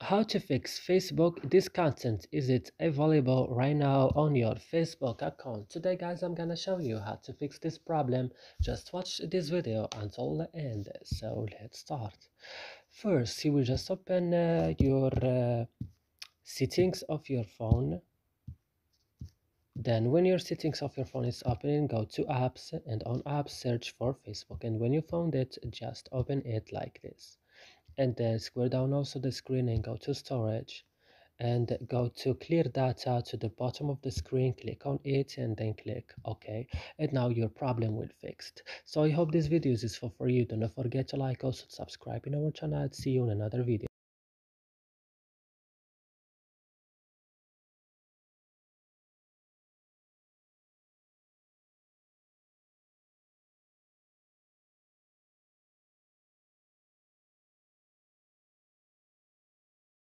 How to fix Facebook discontent? Is it available right now on your Facebook account? Today guys, I'm gonna show you how to fix this problem. Just watch this video until the end. So let's start. First, you will just open your settings of your phone. Then when your settings of your phone is opening, go to apps, and on apps search for Facebook, and when you found it, just open it like this, and then scroll down also the screen and go to storage and go to clear data to the bottom of the screen. Click on it and then click OK, and now your problem will fixed. So I hope this video is useful for you. Do not forget to like, also subscribe in our channel. See you in another video.